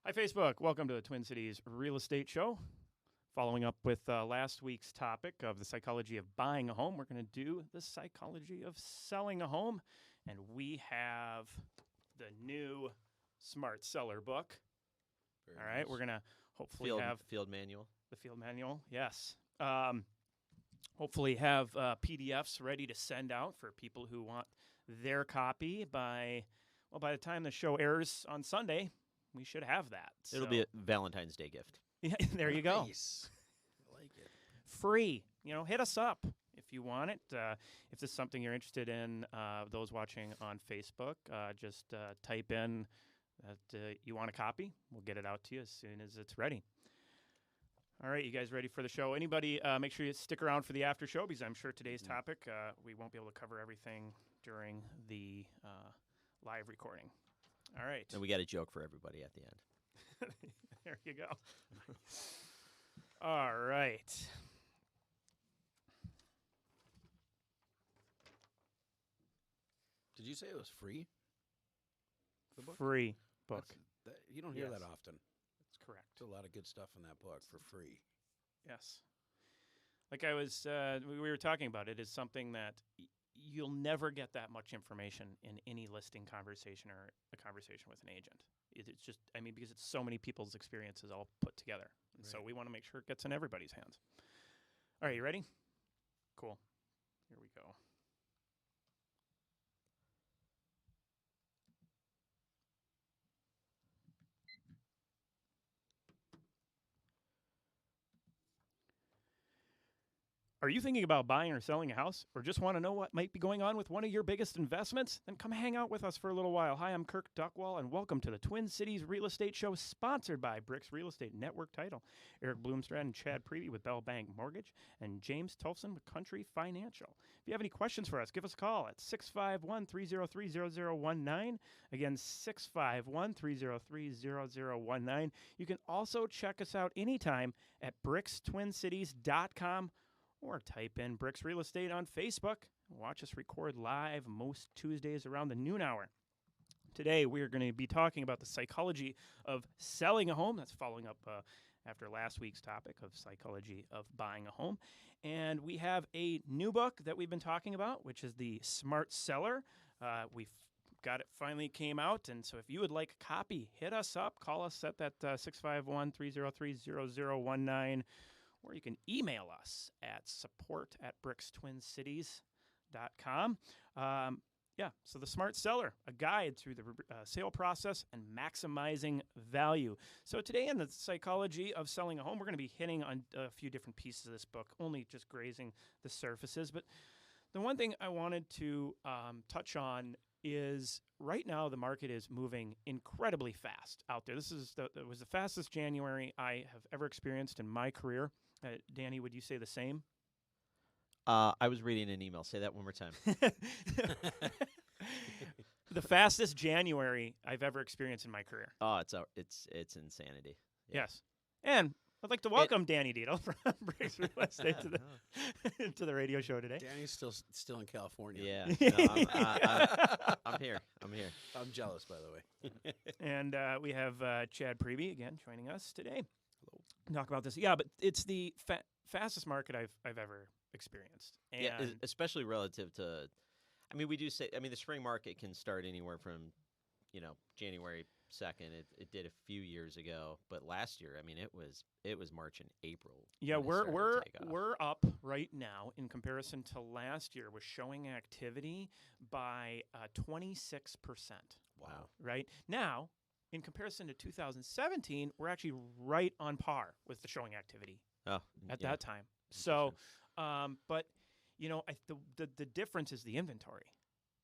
Hi, Facebook. Welcome to the Twin Cities Real Estate Show. Following up with last week's topic of the psychology of buying a home, we're going to do the psychology of selling a home. And we have the new Smart Seller book. Very All right, nice. we're going to hopefully Field, have field manual. the field manual. Yes. Hopefully have PDFs ready to send out for people who want their copy by the time the show airs on Sunday. We should have that. It'll be a Valentine's Day gift. Yeah, there you go. Nice. I like it. Free. Hit us up if you want it. If this is something you're interested in, those watching on Facebook, just type in that you want a copy. We'll get it out to you as soon as it's ready. All right, you guys ready for the show? Anybody, make sure you stick around for the after show because I'm sure today's topic, we won't be able to cover everything during the live recording. All right. And we got a joke for everybody at the end. There you go. All right. Did you say it was free? The book? Free book. You don't hear Yes. that often. That's correct. There's a lot of good stuff in that book for free. Yes. Like I was, we were talking about, it is something that you'll never get that much information in any listing conversation or a conversation with an agent. It's just, because it's so many people's experiences all put together. And so Right. we want to make sure it gets in everybody's hands. All right, you ready? Cool. Here we go. Are you thinking about buying or selling a house, or just want to know what might be going on with one of your biggest investments? Then come hang out with us for a little while. Hi, I'm Kirk Duckwall, and welcome to the Twin Cities Real Estate Show, sponsored by Bricks Real Estate Network Title, Eric Bloomstrad and Chad Prevey with Bell Bank Mortgage, and James Tolfson with Country Financial. If you have any questions for us, give us a call at 651-303-0019. Again, 651-303-0019. You can also check us out anytime at brickstwincities.com. or type in Bricks Real Estate on Facebook. Watch us record live most Tuesdays around the noon hour. Today, we're going to be talking about the psychology of selling a home. That's following up after last week's topic of psychology of buying a home. And we have a new book that we've been talking about, which is the Smart Seller. We've got it, finally came out. And so if you would like a copy, hit us up. Call us at that 651-303-0019. Or you can email us at support@brickstwincities.com. So the Smart Seller, a guide through the sale process and maximizing value. So today in the psychology of selling a home, we're going to be hitting on a few different pieces of this book, only just grazing the surfaces. But the one thing I wanted to touch on is right now the market is moving incredibly fast out there. This is it was the fastest January I have ever experienced in my career. Danny, would you say the same? I was reading an email. Say that one more time. The fastest January I've ever experienced in my career. Oh, it's insanity. Yeah. Yes. And I'd like to welcome Danny Dietel from Bricks Real Estate to the radio show today. Danny's still in California. Yeah. I'm here. I'm jealous, by the way. And we have Chad Prevey again joining us today. Hello. Talk about this. Yeah, but it's the fastest market I've ever experienced. And Yeah, especially relative to, we do say, the spring market can start anywhere from, January 2nd. It did a few years ago, but last year, it was March and April. Yeah, when it started to take off. we're up right now in comparison to last year with showing activity by 26%. Wow. Right now, in comparison to 2017, we're actually right on par with the showing activity Oh, at yeah. that time. So, but the difference is the inventory.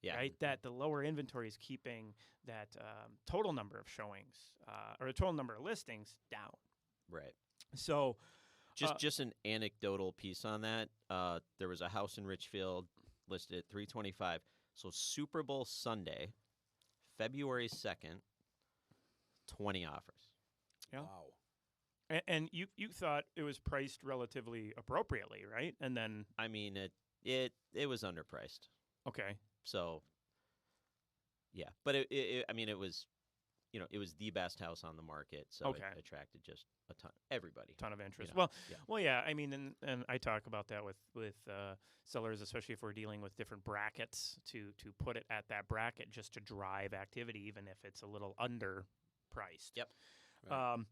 Yeah. Right, that the lower inventory is keeping that total number of showings or the total number of listings down. Right. So, Just an anecdotal piece on that. There was a house in Richfield listed at $325. So Super Bowl Sunday, February 2nd, 20 offers. Yeah. Wow. And you thought it was priced relatively appropriately, right? And then It was underpriced. okay, So, yeah, but it was, it was the best house on the market, so Okay. it attracted just a everybody. Ton of interest. You know, Well, yeah. I mean, and I talk about that with sellers, especially if we're dealing with different brackets, to put it at that bracket just to drive activity, even if it's a little underpriced. Yep. Right.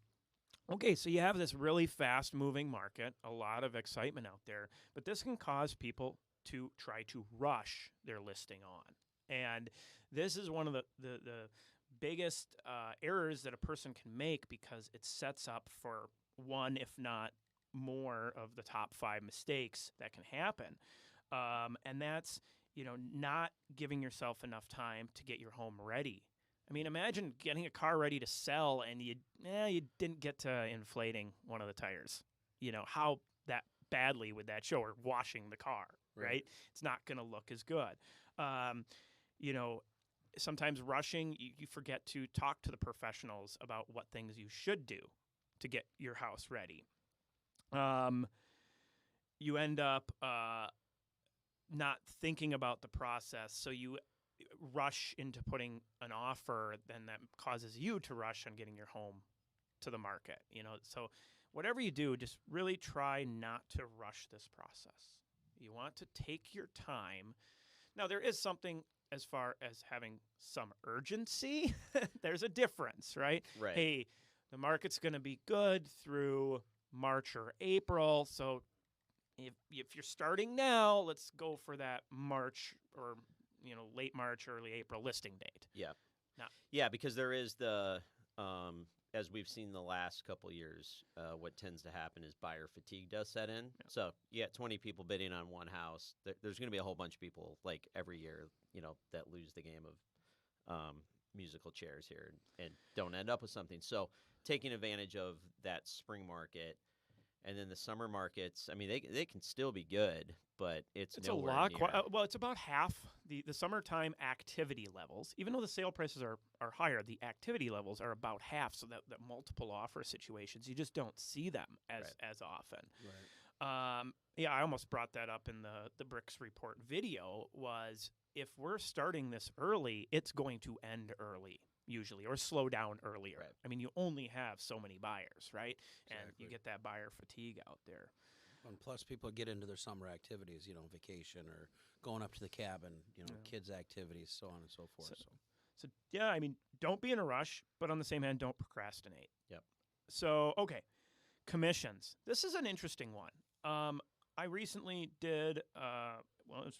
Okay, so you have this really fast-moving market, a lot of excitement out there, but this can cause people to try to rush their listing on. And this is one of the biggest errors that a person can make, because it sets up for one, if not more, of the top 5 mistakes that can happen. And that's, not giving yourself enough time to get your home ready. I mean, imagine getting a car ready to sell and you didn't get to inflating one of the tires. How that badly would that show, or washing the car, right? It's not going to look as good. Sometimes rushing, you forget to talk to the professionals about what things you should do to get your house ready. You end up not thinking about the process, so you rush into putting an offer, then that causes you to rush on getting your home to the market. So whatever you do, just really try not to rush this process. You want to take your time. Now, there is something as far as having some urgency. There's a difference, right? Right. Hey, the market's going to be good through March or April, so if you're starting now, let's go for that March or late March, early April listing date. Yeah. Now, Yeah, because there is the as we've seen the last couple years, what tends to happen is buyer fatigue does set in. Yeah. So you got 20 people bidding on one house. There's going to be a whole bunch of people, like every year, that lose the game of musical chairs here and don't end up with something. So taking advantage of that spring market. And then the summer markets, I mean, they can still be good, but it's a nowhere lot. near. Well, it's about half the summertime activity levels. Even though the sale prices are higher, the activity levels are about half. So that multiple offer situations, you just don't see them as often. Right. Yeah, I almost brought that up in the Bricks Report video. Was if we're starting this early, it's going to end early. Usually, or slow down earlier. Right. I mean, you only have so many buyers, right? And you Exactly. get that buyer fatigue out there. And plus, people get into their summer activities, vacation or going up to the cabin, kids' activities, so on and so forth. So yeah, I mean, don't be in a rush, but on the same hand, don't procrastinate. Yep. So, okay, commissions. This is an interesting one. I recently did, it was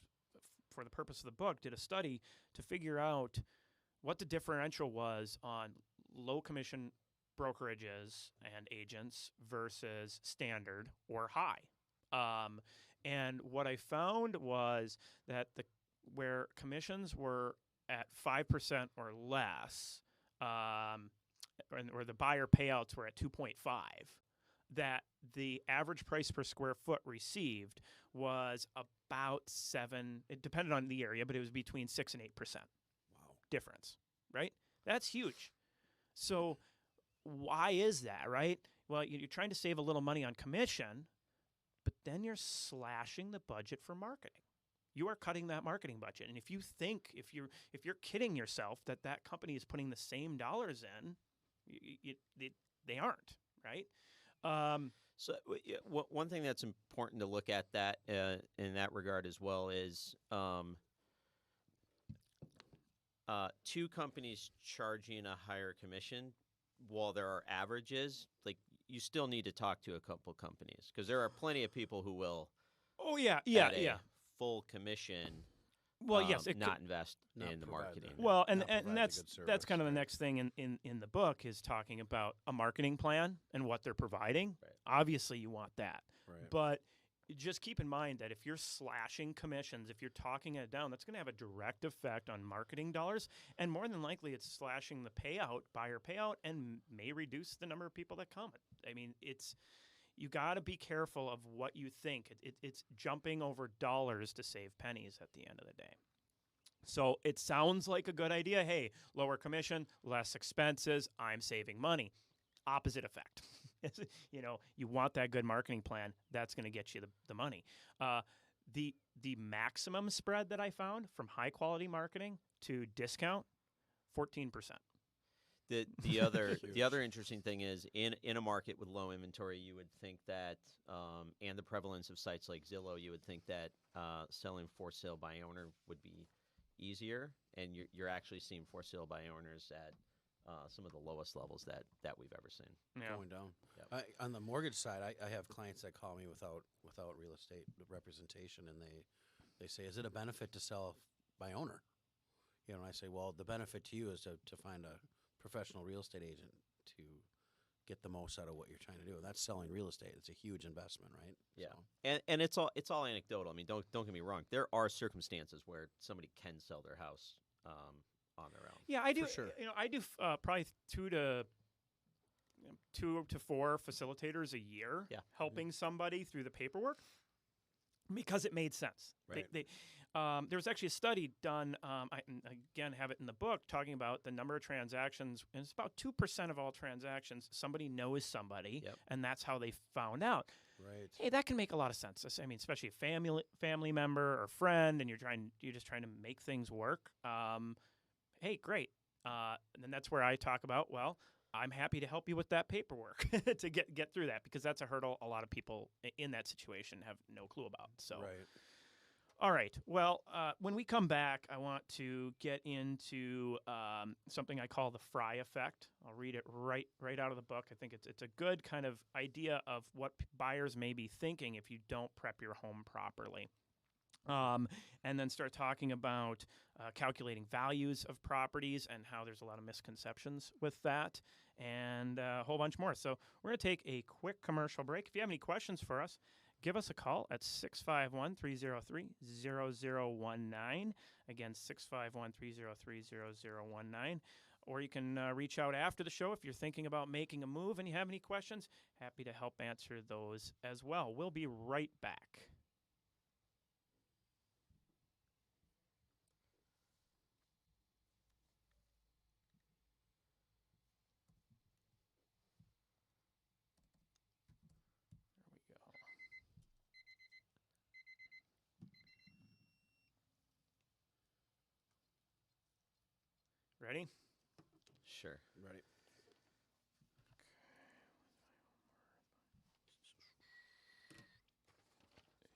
for the purpose of the book, did a study to figure out what the differential was on low commission brokerages and agents versus standard or high. And what I found was that where commissions were at 5% or less, or the buyer payouts were at 2.5, that the average price per square foot received was about 7. It depended on the area, but it was between 6 and 8%. Wow. Difference, right? That's huge. So why is that, right? Well, you're trying to save a little money on commission, but then you're slashing the budget for marketing. You are cutting that marketing budget, and if you're kidding yourself that company is putting the same dollars in, they aren't, right? So one thing that's important to look at that in that regard as well is two companies charging a higher commission, while there are averages, like you still need to talk to a couple companies, because there are plenty of people who will at a full commission Well, yes, not invest not in the provide marketing. the- Well, and not provide the that's good service, that's kind of the right. next thing in the book is talking about a marketing plan and what they're providing. Right. Obviously, you want that, Right. but just keep in mind that if you're slashing commissions, if you're talking it down, that's going to have a direct effect on marketing dollars, and more than likely, it's slashing the buyer payout, and may reduce the number of people that come. I mean, you got to be careful of what you think. It's jumping over dollars to save pennies at the end of the day. So it sounds like a good idea. Hey, lower commission, less expenses, I'm saving money. Opposite effect. You want that good marketing plan. That's going to get you the money. The maximum spread that I found from high quality marketing to discount, 14%. The other Huge. the other interesting thing is in a market with low inventory, you would think that and the prevalence of sites like Zillow, you would think that selling for sale by owner would be easier, and you're actually seeing for sale by owners at some of the lowest levels that we've ever seen. Yeah. Going down. Yep. On the mortgage side, I have clients that call me without real estate representation, and they say, "Is it a benefit to sell by owner?" You know, and I say, "Well, the benefit to you is to find a professional real estate agent to get the most out of what you're trying to do. And that's selling real estate. It's a huge investment, right?" Yeah, So, and it's all anecdotal. I mean, don't get me wrong. There are circumstances where somebody can sell their house on their own. Yeah, I do. For sure. You know, I do probably 2 to 4 facilitators a year, Yeah. helping somebody through the paperwork because it made sense. Right. There was actually a study done. I again have it in the book talking about the number of transactions, and it's about 2% of all transactions. Somebody knows somebody, Yep. and that's how they found out. right. Hey, that can make a lot of sense. I mean, especially a family member or friend, and you're just trying to make things work. Hey, great. And then that's where I talk about, well, I'm happy to help you with that paperwork to get through that, because that's a hurdle a lot of people in that situation have no clue about. So, Right. all right. Well, when we come back, I want to get into something I call the Fry effect. I'll read it right out of the book. I think it's a good kind of idea of what buyers may be thinking if you don't prep your home properly. And then start talking about calculating values of properties and how there's a lot of misconceptions with that, and a whole bunch more. So we're going to take a quick commercial break. If you have any questions for us, give us a call at 651-303-0019. Again, 651-303-0019. Or you can reach out after the show if you're thinking about making a move and you have any questions. Happy to help answer those as well. We'll be right back. There we go. Ready? Sure. Ready.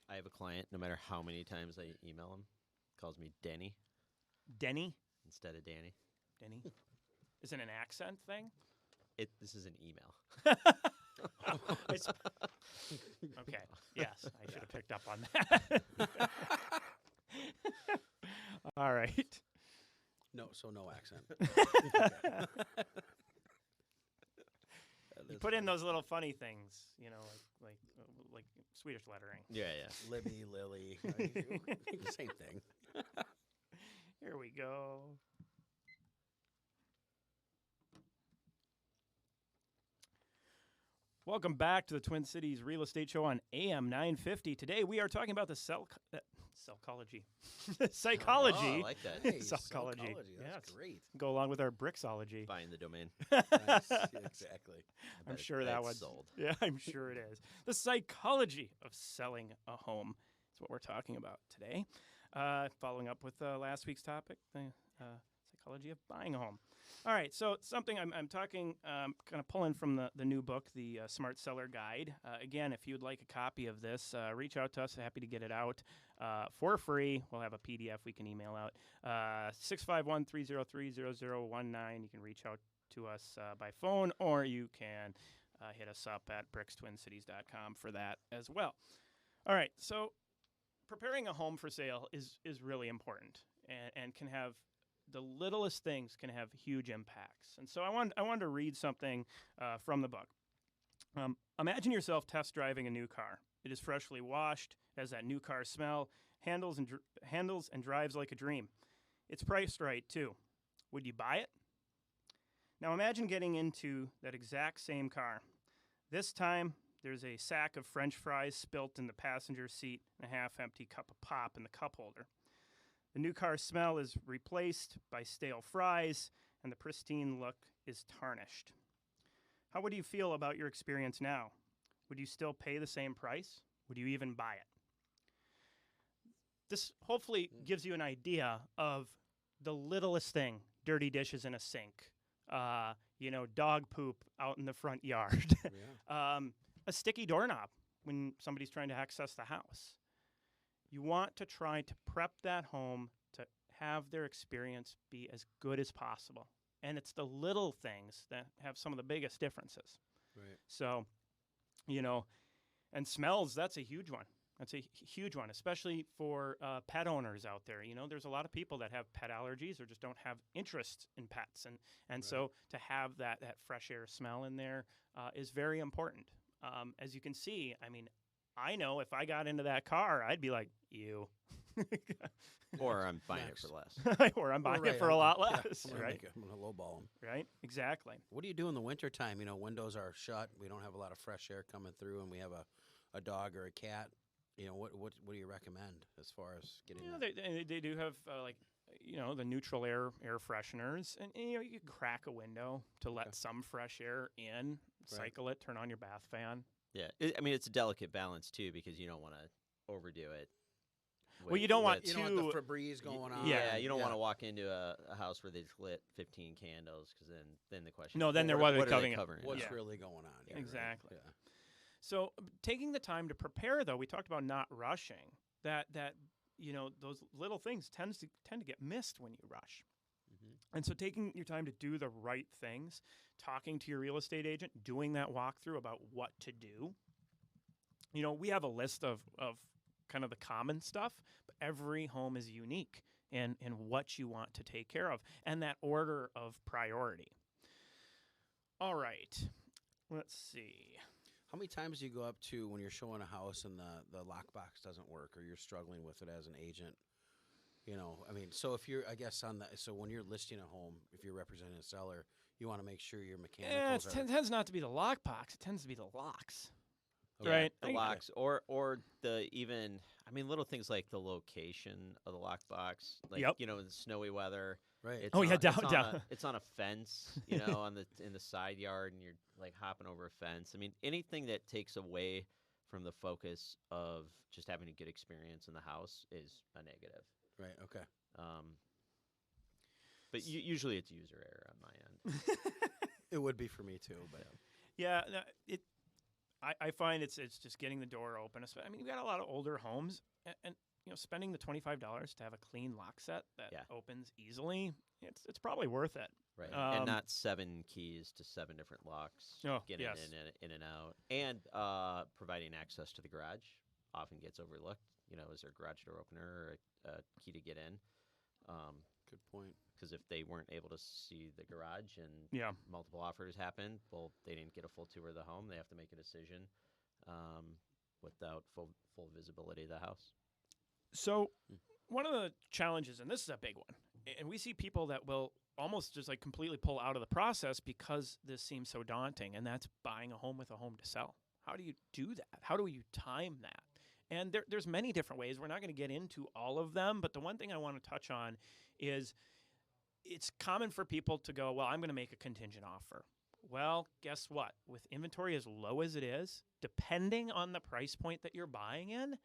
I have a client. No matter how many times I email him, calls me Denny Denny? instead of Danny. Denny? Is it an accent thing? This is an email. Okay. Yes, I should have picked up on that. All right. No accent. You put in those little funny things, you know, like Swedish lettering. Yeah. Libby, Lily, same thing. Here we go. Welcome back to the Twin Cities Real Estate Show on AM 950. Today we are talking about the psychology. Psychology. Oh, I like that. Hey, Psychology. That's Yes. great. Go along with our Brixology. Buying the domain. Nice. Exactly. I I'm bet sure it- that that's one's sold. Yeah, I'm sure it is. The psychology of selling a home is what we're talking about today. Following up with last week's topic, the psychology of buying a home. All right, so something I'm talking, kind of pulling from the new book, the Smart Seller Guide. Again, if you'd like a copy of this, reach out to us. Happy to get it out for free. We'll have a PDF we can email out. 651-303-0019. You can reach out to us by phone, or you can hit us up at brickstwincities.com for that as well. All right, so preparing a home for sale is really important and can have the littlest things can have huge impacts. And so I wanted to read something from the book. Imagine yourself test driving a new car. It is freshly washed, has that new car smell, handles and drives like a dream. It's priced right too. Would you buy it? Now imagine getting into that exact same car. This time there's a sack of French fries spilt in the passenger seat and a half-empty cup of pop in the cup holder. The new car smell is replaced by stale fries, and the pristine look is tarnished. How would you feel about your experience now? Would you still pay the same price? Would you even buy it? This hopefully gives you an idea of the littlest thing, dirty dishes in a sink, dog poop out in the front yard, Yeah. a sticky doorknob when somebody's trying to access the house. You want to try to prep that home to have their experience be as good as possible. And it's the little things that have some of the biggest differences. Right. So, and smells, that's a huge one. That's a huge one, especially for pet owners out there. There's a lot of people that have pet allergies or just don't have interest in pets. And Right. so to have that fresh air smell in there is very important. As you can see, I know if I got into that car, I'd be like, ew. Or I'm buying Max. it for less. Or I'm buying Right, it for a lot yeah, less, I'm gonna right? make it- I'm going to lowball them. Right? Exactly. What do you do in the wintertime? Windows are shut. We don't have a lot of fresh air coming through, and we have a dog or a cat. What do you recommend as far as getting that? They do have the neutral air fresheners, and you can crack a window to let Okay. some fresh air in, cycle it, turn on your bath fan. Yeah, it's a delicate balance too because you don't want to overdo it. Well, you don't want You to. don't want the Febreze going on. Yeah, you don't want to walk into a house where they've lit 15 candles because then the question. No, is, then well, they're what are they what covering are it? they covering? What's Yeah. really going on here? right? Exactly. Yeah. So taking the time to prepare, though, we talked about not rushing. That those little things tend to get missed when you rush. Mm-hmm. And so taking your time to do the right things, talking to your real estate agent, doing that walkthrough about what to do. We have a list of kind of the common stuff, but every home is unique in what you want to take care of and that order of priority. All right. Let's see. How many times do you go up to when you're showing a house and the lockbox doesn't work or you're struggling with it as an agent? So if you're, I guess so when you're listing a home, if you're representing a seller, you want to make sure your mechanicals are Tends not to be the lockbox. It tends to be the locks. Yeah, Right. the locks or the even little things like the location of the lockbox, like Yep. in the snowy weather. right. It's Oh, yeah, on- down- it's on down. it's on a fence, in the side yard, and you're like hopping over a fence. Anything that takes away from the focus of just having a good experience in the house is a negative. Right. Okay. But usually it's user error on my end. It would be for me too, but Yeah, no, I find it's just getting the door open. We've got a lot of older homes, and spending the $25 to have a clean lock set that Yeah. opens easily, it's probably worth it. Right, Um, and not 7 keys to 7 different locks. Oh, getting yes. in and out, and providing access to the garage often gets overlooked. Is there a garage door opener or a key to get in? good point. Because if they weren't able to see the garage and Yeah. multiple offers happened, well, they didn't get a full tour of the home. They have to make a decision without full visibility of the house. So one of the challenges, and this is a big one, and we see people that will almost just like completely pull out of the process because this seems so daunting, and that's buying a home with a home to sell. How do you do that? How do you time that? And there's many different ways. We're not going to get into all of them, but the one thing I want to touch on is it's common for people to go, well, I'm going to make a contingent offer. Well, guess what? With inventory as low as it is, depending on the price point that you're buying in,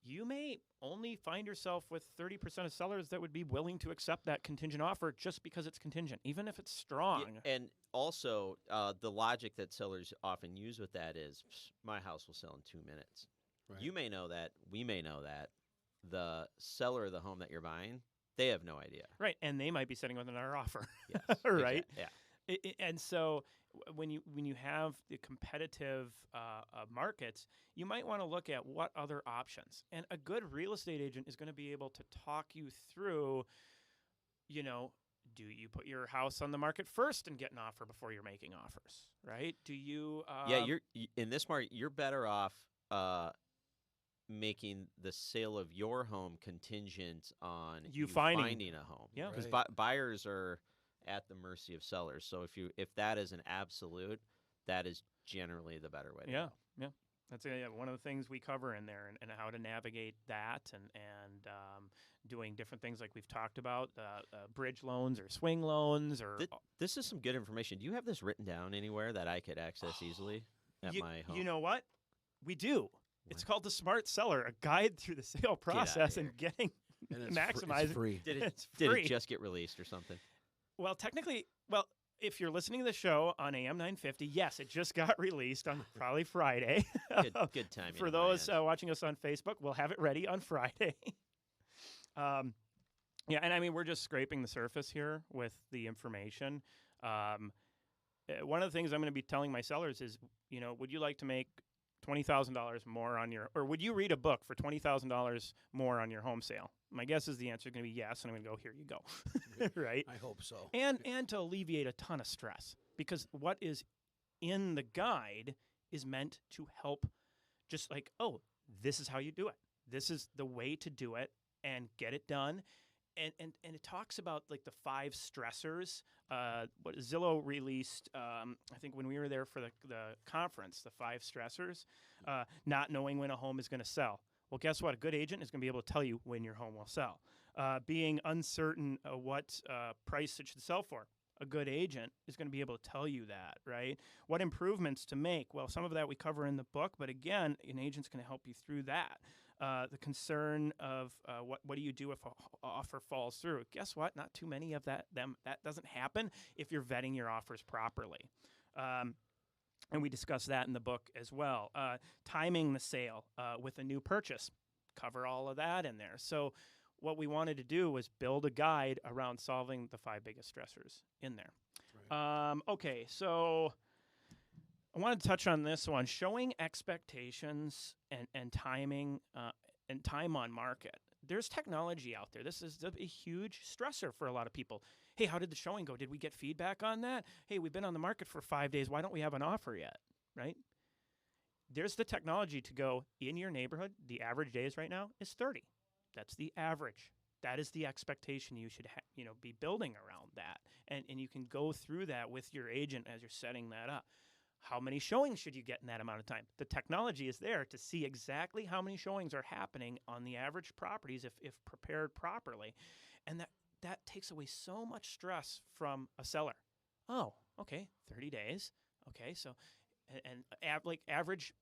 you may only find yourself with 30% of sellers that would be willing to accept that contingent offer just because it's contingent, even if it's strong. And also, the logic that sellers often use with that is, my house will sell in 2 minutes. Right. You may know that. We may know that. The seller of the home that you're buying, they have no idea. Right, and they might be sitting with another offer. Yes. Right? Yeah. And so when you have the competitive markets, you might want to look at what other options. And a good real estate agent is going to be able to talk you through, do you put your house on the market first and get an offer before you're making offers, right? Do you? In this market, you're better off making the sale of your home contingent on You finding- a home. Yeah. Because Right. buyers are at the mercy of sellers. So if that is an absolute, that is generally the better way to Yeah, go. yeah. That's one of the things we cover in there, and how to navigate that, and doing different things like we've talked about, bridge loans or swing loans, or This is some good information. Do you have this written down anywhere that I could access easily at my home? You know what? We do. It's called The Smart Seller, a guide through the sale outta process here. and getting And it's maximizing. free. Did it It's did free. it just get released or something? Well, technically, if you're listening to the show on AM 950, yes, it just got released on probably Friday. Good timing. For on my those end. watching us on Facebook, we'll have it ready on Friday. Yeah, and I mean, we're just scraping the surface here with the information. One of the things I'm going to be telling my sellers is, would you like to make $20,000 more on your, or would you read a book for $20,000 more on your home sale? My guess is the answer is going to be yes, and I'm going to go, here you go, right? I hope so. And to alleviate a ton of stress, because what is in the guide is meant to help, just like, oh, this is how you do it. This is the way to do it and get it done. And it talks about like the 5 stressors. What Zillow released, I think when we were there for the conference, the 5 stressors. Not knowing when a home is going to sell. Well, guess what? A good agent is going to be able to tell you when your home will sell. Being uncertain what price it should sell for. A good agent is going to be able to tell you that, right? What improvements to make? Well, some of that we cover in the book, but again, an agent's going to help you through that. The concern of what do you do if an offer falls through? Guess what? Not too many of that doesn't happen if you're vetting your offers properly. And we discuss that in the book as well. Timing the sale with a new purchase. Cover all of that in there. So what we wanted to do was build a guide around solving the 5 biggest stressors in there. Right. Okay, so I wanted to touch on this one, showing expectations and timing and time on market. There's technology out there. This is a huge stressor for a lot of people. Hey, how did the showing go? Did we get feedback on that? Hey, we've been on the market for 5 days. Why don't we have an offer yet, right? There's the technology to go in your neighborhood. The average days right now is 30. That's the average. That is the expectation you should be building around that. And you can go through that with your agent as you're setting that up. How many showings should you get in that amount of time? The technology is there to see exactly how many showings are happening on the average properties if prepared properly. And that takes away so much stress from a seller. Oh, okay, 30 days. Okay, so average,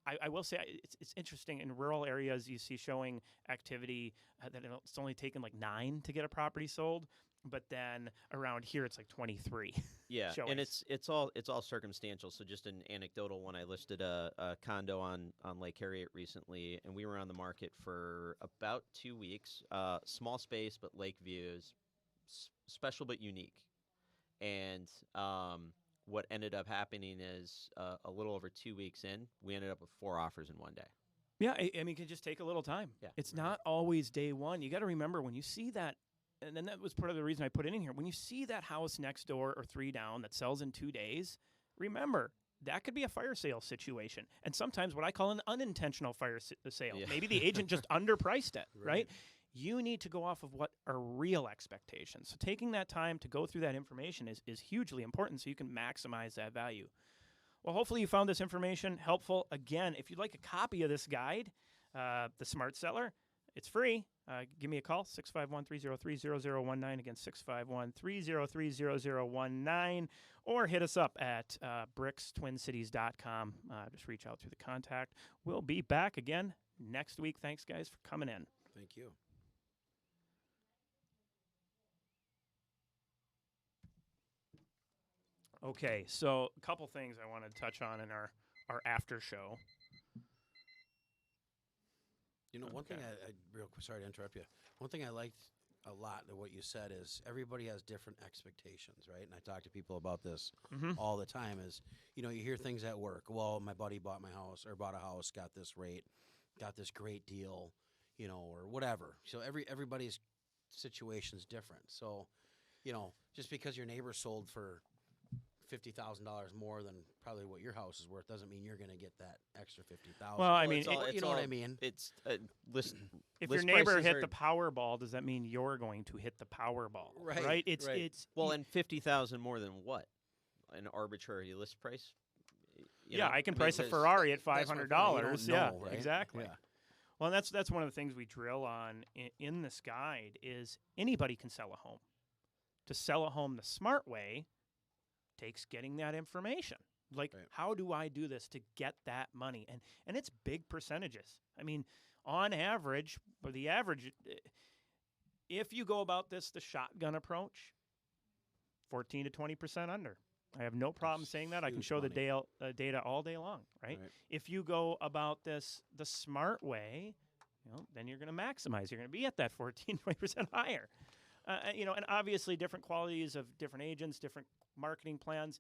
I will say it's interesting. In rural areas, you see showing activity that it's only taken like 9 to get a property sold. But then around here, it's like 23. Yeah, showings. and it's all circumstantial. So just an anecdotal one, I listed a condo on Lake Harriet recently, and we were on the market for about 2 weeks. Small space, but lake views, special but unique. And what ended up happening is a little over 2 weeks in, we ended up with 4 offers in one day. Yeah, I mean, it can just take a little time. Yeah, it's not always day one. You got to remember when you see that. And then that was part of the reason I put it in here. When you see that house next door or 3 down that sells in 2 days, remember, that could be a fire sale situation. And sometimes what I call an unintentional fire sale. Yeah. Maybe the agent just underpriced it, right? You need to go off of what are real expectations. So taking that time to go through that information is hugely important so you can maximize that value. Well, hopefully you found this information helpful. Again, if you'd like a copy of this guide, The Smart Seller, it's free. Give me a call, 651-303-0019. Again, 651-303-0019. Or hit us up at brickstwincities.com. Just reach out through the contact. We'll be back again next week. Thanks, guys, for coming in. Thank you. Okay, so a couple things I wanted to touch on in our after show. One thing I real quick, sorry to interrupt you. One thing I liked a lot of what you said is everybody has different expectations, right? And I talk to people about this all the time is, you hear things at work. Well, my buddy bought my house or bought a house, got this rate, got this great deal, or whatever. So everybody's situation's different. So, just because your neighbor sold for $50,000 more than probably what your house is worth doesn't mean you're going to get that extra $50,000. Well, I mean, you know what I mean. It's listen. If your neighbor hit the Powerball, does that mean you're going to hit the Powerball? Right. It's and 50,000 more than what? An arbitrary list price. I can price a Ferrari at $500. Yeah, right? Exactly. Yeah. Well, and that's one of the things we drill on in this guide is anybody can sell a home. To sell a home the smart way takes getting that information. Like, how do I do this to get that money? And it's big percentages. I mean, on average, or the average, if you go about this the shotgun approach, 14 to 20% under. I have no problem That's saying that. I can huge show the money. data all day long, right? If you go about this the smart way, then you're going to maximize. You're going to be at that 14, 20% higher. And obviously different qualities of different agents, different marketing plans,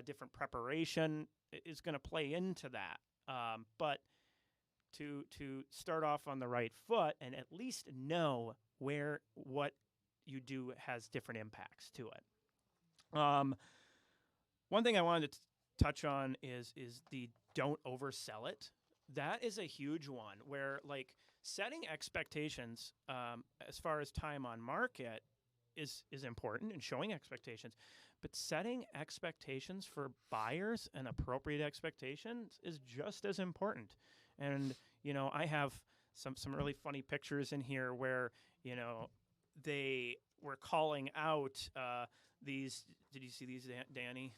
different preparation is going to play into that. But to start off on the right foot and at least know where what you do has different impacts to it. One thing I wanted to touch on is the don't oversell it. That is a huge one where like setting expectations as far as time on market is important and showing expectations, but setting expectations for buyers and appropriate expectations is just as important. And I have some really funny pictures in here where they were calling out these. Did you see these, Danny?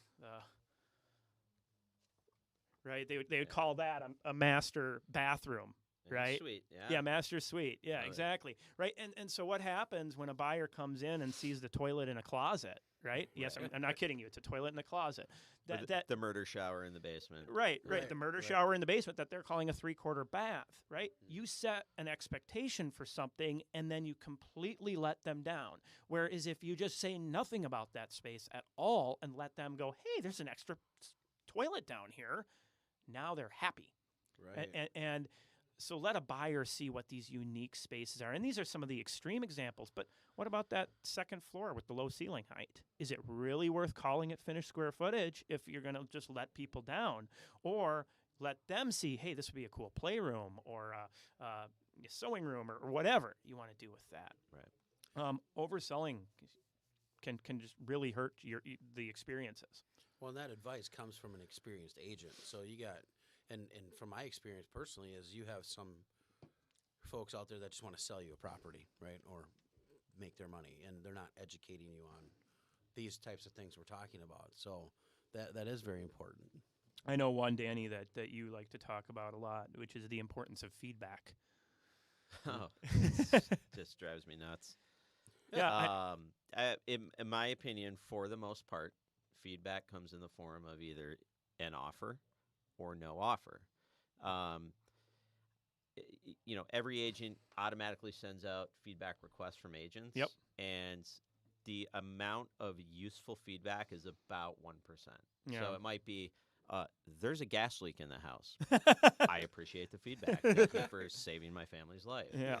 Right, they would call that a master bathroom. Right. Suite. Yeah. Yeah, master suite. Yeah, Love it. exactly. Right. And so what happens when a buyer comes in and sees the toilet in a closet? Right. Yes, I'm not kidding you. It's a toilet in a closet. Or the murder shower in the basement. Right. The murder shower in the basement that they're calling a 3/4 bath. Right. You set an expectation for something and then you completely let them down. Whereas if you just say nothing about that space at all and let them go, hey, there's an extra toilet down here. Now they're happy. Right. And so let a buyer see what these unique spaces are. And these are some of the extreme examples. But what about that second floor with the low ceiling height? Is it really worth calling it finished square footage if you're going to just let people down? Or let them see, hey, this would be a cool playroom or a sewing room or whatever you want to do with that. Right. Overselling can just really hurt the experiences. Well, and that advice comes from an experienced agent. So you got, and from my experience personally, is you have some folks out there that just want to sell you a property, right, or make their money, and they're not educating you on these types of things we're talking about. So that is very important. I know one, Danny, that you like to talk about a lot, which is the importance of feedback. Oh, just drives me nuts. Yeah. In my opinion, for the most part, feedback comes in the form of either an offer or no offer. Every agent automatically sends out feedback requests from agents. Yep. And the amount of useful feedback is about 1%. Yeah. So it might be, there's a gas leak in the house. I appreciate the feedback. Thank you for saving my family's life. Yeah.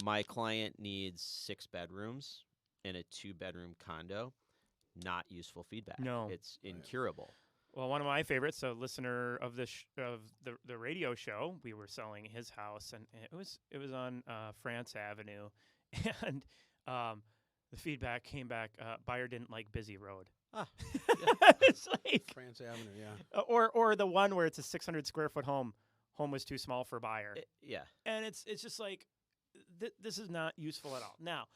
My client needs 6 bedrooms in a 2-bedroom condo. Not useful feedback. No. It's incurable. Well, one of my favorites, a listener of the radio show, we were selling his house, and it was on France Avenue, and the feedback came back, buyer didn't like busy road. Ah, It's like France Avenue, yeah. or the one where it's a 600 square foot home was too small for buyer, yeah. and it's just like this is not useful at all. Now,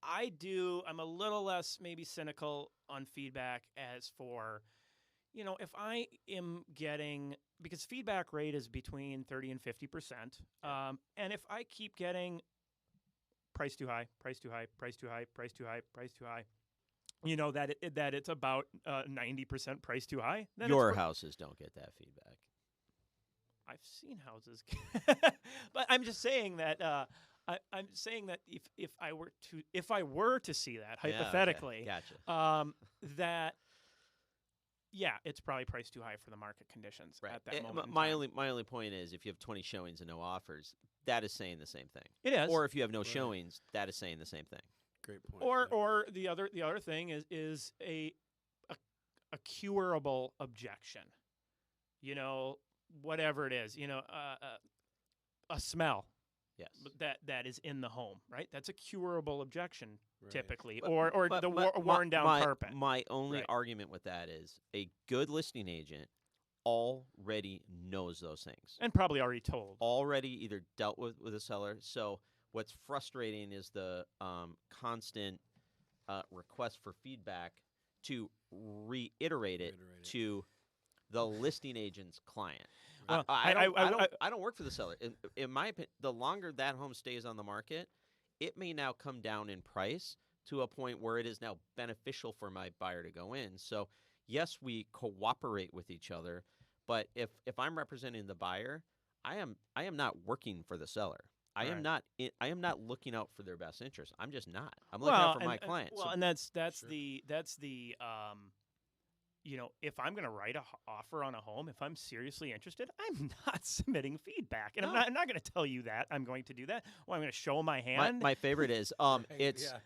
I'm a little less maybe cynical on feedback as for, if I am getting, because feedback rate is between 30 and 50%. And if I keep getting price too high, price too high, price too high, price too high, price too high, that it's about 90% price too high. Then Your houses don't get that feedback. I've seen houses, but I'm just saying that I'm saying that if I were to see that hypothetically, Yeah, okay. Gotcha. that it's probably priced too high for the market conditions at that moment. My only point is, if you have 20 showings and no offers, that is saying the same thing. It is. Or if you have no showings, that is saying the same thing. Great point. Or the other thing is a curable objection. Whatever it is, a smell. Yes. That is in the home, right? That's a curable objection, Right. typically, But- or but the my- worn down my, carpet. My only Right. argument with that is a good listing agent already knows those things. And probably already told. Already either dealt with a seller. So what's frustrating is the constant request for feedback to reiterate it to the listing agent's client. Well, I don't work for the seller. In my opinion, the longer that home stays on the market, it may now come down in price to a point where it is now beneficial for my buyer to go in. So yes, we cooperate with each other, but if I'm representing the buyer, I am not working for the seller. I am Right. not looking out for their best interest. I'm just not. I'm looking out for my client. Well, So and that's Sure. the if I'm going to write a offer on a home, if I'm seriously interested, I'm not submitting feedback, and No. I'm not going to tell you that I'm going to do that. Well, I'm going to show my my, hand. my favorite is Right, it's yeah.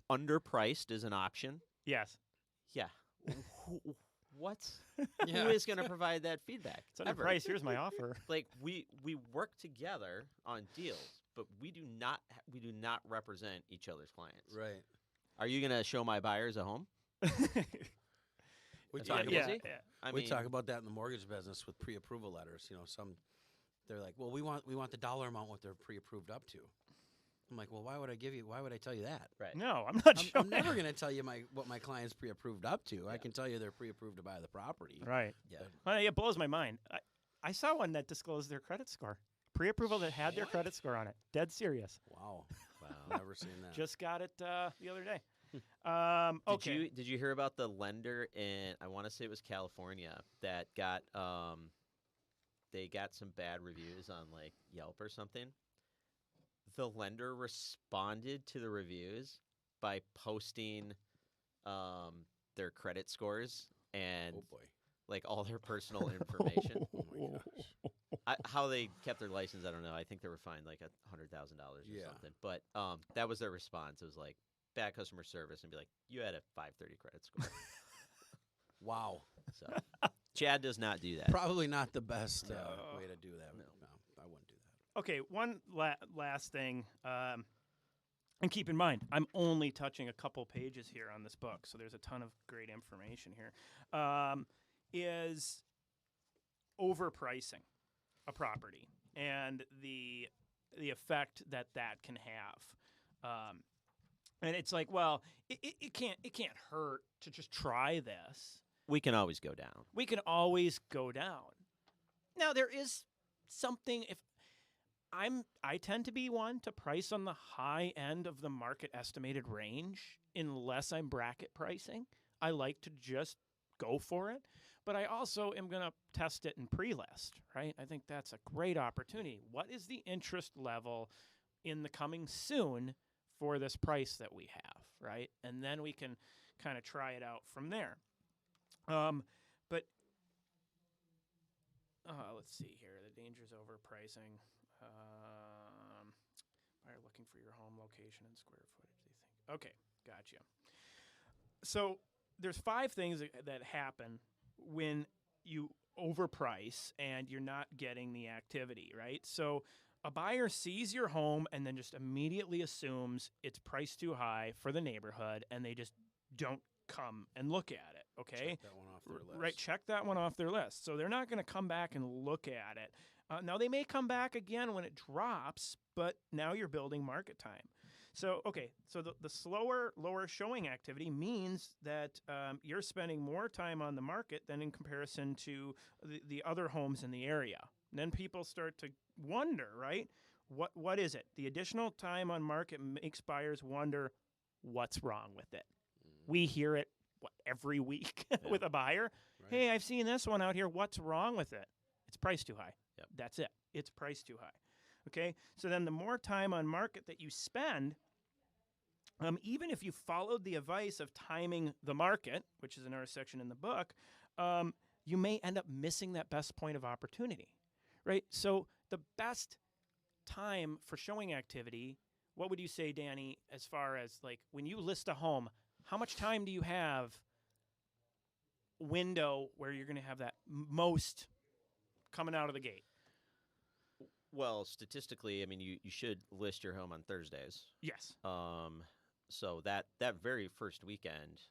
underpriced is an option. Yes, Yeah. What? Yeah. Who is going to provide that feedback? it's under Ever. price. Here's my offer. Like we work together on deals, but we do not represent each other's clients. Right. Are you going to show my buyers a home? We That's talk, fine, yeah, Lizzie? yeah. I we mean, talk about that in the mortgage business with pre-approval letters. They're like, well, we want the dollar amount what they're pre-approved up to. I'm like, well, why would I tell you that? right. No, I'm not I'm showing. never going to tell you what my client's pre-approved up to. I can tell you they're pre-approved to buy the property. Right. Yeah. Well, it blows my mind. I saw one that disclosed their credit score. Pre-approval that had their credit score on it. Dead serious. Wow. Wow. Never seen that. Just got it the other day. Did you hear about the lender in, I want to say it was California, that got they got some bad reviews on like Yelp or something? The lender responded to the reviews by posting their credit scores and Oh boy. like all their personal information. Oh my gosh. How they kept their license, I don't know. I think they were fined like $100,000 or Yeah. something. But that was their response. It was like bad customer service and be like, you had a 530 credit score. Wow. So Chad does not do that. Probably not the best No. way to do that. No. No, I wouldn't do that. Okay, one last thing. And keep in mind, I'm only touching a couple pages here on this book, so there's a ton of great information here. Is overpricing a property and the effect that can have. And it's like, well, it can't hurt to just try this. We can always go down. We can always go down. Now there is something. If I tend to be one to price on the high end of the market estimated range unless I'm bracket pricing. I like to just go for it, but I also am going to test it in pre-list, right? I think that's a great opportunity. What is the interest level in the coming soon for this price that we have, right? And then we can kind of try it out from there. But let's see here. The dangers overpricing. Buyer looking for your home location and square footage. Do you think? Okay, gotcha. So there's 5 things that happen when you overprice and you're not getting the activity, right? So a buyer sees your home and then just immediately assumes it's priced too high for the neighborhood, and they just don't come and look at it. Okay, Check that one off their list. right, check that one off their list. So they're not going to come back and look at it. Now they may come back again when it drops, but now you're building market time. So okay, so the slower, lower showing activity means that you're spending more time on the market than in comparison to the other homes in the area. And then people start to wonder, right? What is it? The additional time on market makes buyers wonder what's wrong with it. We hear it every week with a buyer. Right. Hey, I've seen this one out here. What's wrong with it? It's priced too high. Yep. That's it. It's priced too high. Okay? So then the more time on market that you spend, even if you followed the advice of timing the market, which is another section in the book, you may end up missing that best point of opportunity, right? So the best time for showing activity, what would you say, Danny, as far as like when you list a home, how much time do you have window where you're going to have that most coming out of the gate? Well, statistically, I mean, you should list your home on Thursdays. Yes. So that very first weekend,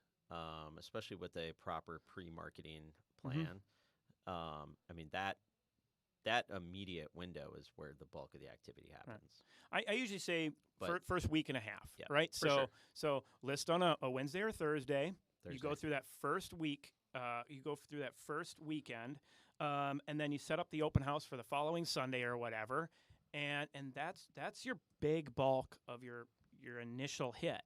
especially with a proper pre-marketing plan, I mean that immediate window is where the bulk of the activity happens. I usually say But- first week and a half, Yeah, right? for So sure. so list on a Wednesday or Thursday. You go Thursday. through that first week. You go through that first weekend, and then you set up the open house for the following Sunday or whatever, and that's your big bulk of your initial hit.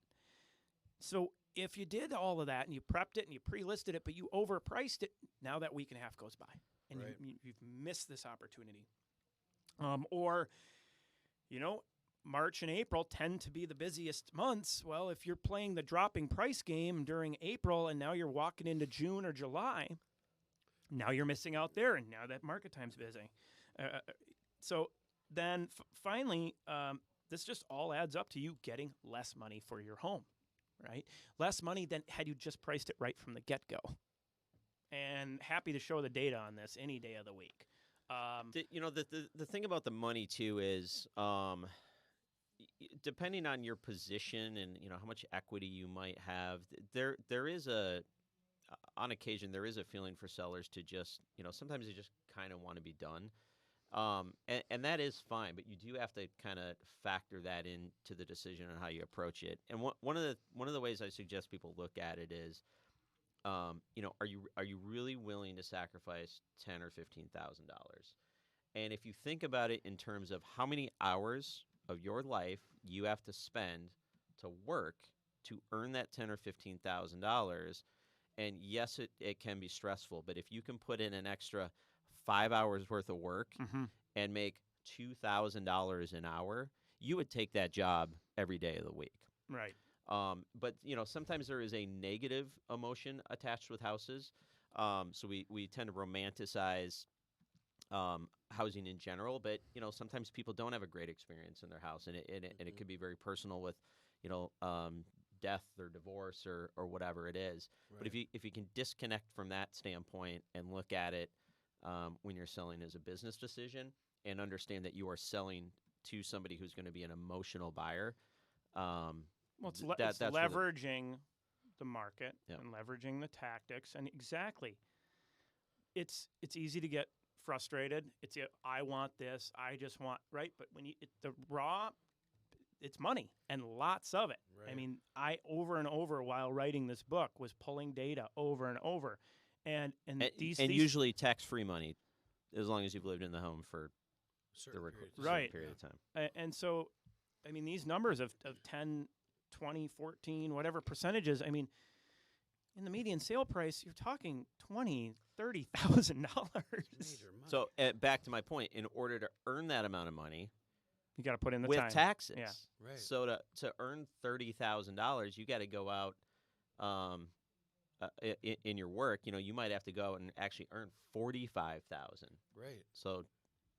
So if you did all of that and you prepped it and you pre-listed it, but you overpriced it, now that week and a half goes by and Right. you've missed this opportunity. Or, March and April tend to be the busiest months. Well, if you're playing the dropping price game during April and now you're walking into June or July, now you're missing out there, and now that market time's busy. So then finally, this just all adds up to you getting less money for your home, right? Less money than had you just priced it right from the get-go. And happy to show the data on this any day of the week. The thing about the money too is depending on your position and how much equity you might have, there is on occasion there is a feeling for sellers to just sometimes they just kind of want to be done, and that is fine, but you do have to kind of factor that into the decision on how you approach it. And one of the ways I suggest people look at it is, are you really willing to sacrifice $10,000 or $15,000? And if you think about it in terms of how many hours of your life you have to spend to work to earn that $10,000 or $15,000, and yes, it can be stressful, but if you can put in an extra 5 hours worth of work and make $2,000 an hour, you would take that job every day of the week. Right. But sometimes there is a negative emotion attached with houses. So we tend to romanticize housing in general, but sometimes people don't have a great experience in their house, and it could be very personal with death or divorce or whatever it is. Right. But if you can disconnect from that standpoint and look at it when you're selling as a business decision and understand that you are selling to somebody who's going to be an emotional buyer. Well, it's leveraging the market and leveraging the tactics, and exactly. It's easy to get frustrated. It's I want this. I just want right. But when the raw, it's money and lots of it. Right. I mean, I over and over while writing this book was pulling data over and over, and these usually tax-free money, as long as you've lived in the home for certain period of time. And so, I mean, these numbers of 10, 20, 14, whatever percentages. I mean, in the median sale price, you're talking $20,000, $30,000. So back to my point, in order to earn that amount of money, you got to put in the with time. taxes. Yeah. Right. So to earn $30,000, you got to go out in your work. You might have to go and actually earn $45,000. Right. So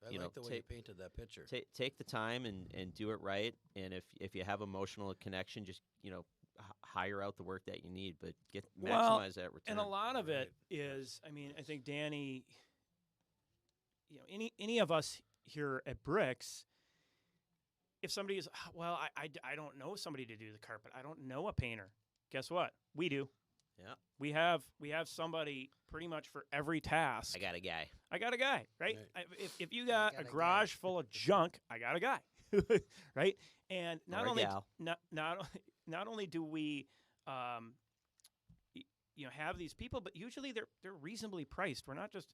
I like the way you painted that picture. Take the time and do it right. And if you have emotional connection, just hire out the work that you need, but maximize that return. And a lot of it is, I mean, I think Danny, any of us here at Bricks, if somebody is, well, I don't know somebody to do the carpet. I don't know a painter. Guess what? We do. Yeah. We have somebody pretty much for every task. I got a guy, right? If you got a garage full of junk, I got a guy, right? And not only do we have these people, but usually they're reasonably priced. We're not just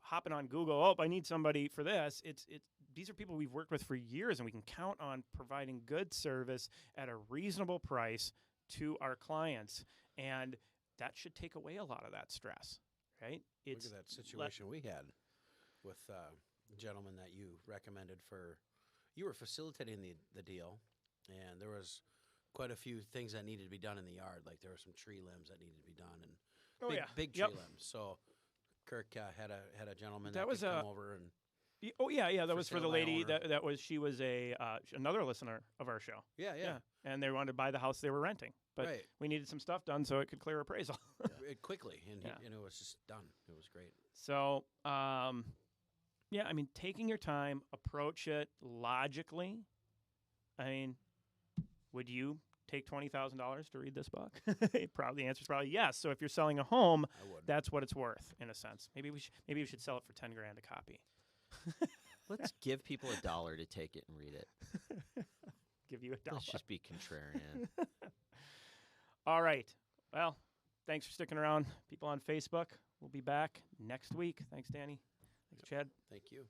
hopping on Google. Oh, I need somebody for this. These are people we've worked with for years, and we can count on providing good service at a reasonable price to our clients. And that should take away a lot of that stress, right? Look at that situation we had with the gentleman that you recommended you were facilitating the deal, and there was quite a few things that needed to be done in the yard. Like there were some tree limbs that needed to be done, and big tree limbs. So Kirk had a gentleman that could come over and. That was for the lady she was another listener of our show. Yeah. And they wanted to buy the house they were renting, but we needed some stuff done so it could clear appraisal. Quickly, and it was just done. It was great. So, I mean, taking your time, approach it logically. I mean, would you take $20,000 to read this book? The answer is probably yes. So if you're selling a home, that's what it's worth in a sense. Maybe we should sell it for $10,000 a copy. Let's give people $1 to take it and read it. Give you $1. Let's just be contrarian. All right. Well, thanks for sticking around. People on Facebook, we'll be back next week. Thanks, Danny. Thanks, Chad. Thank you.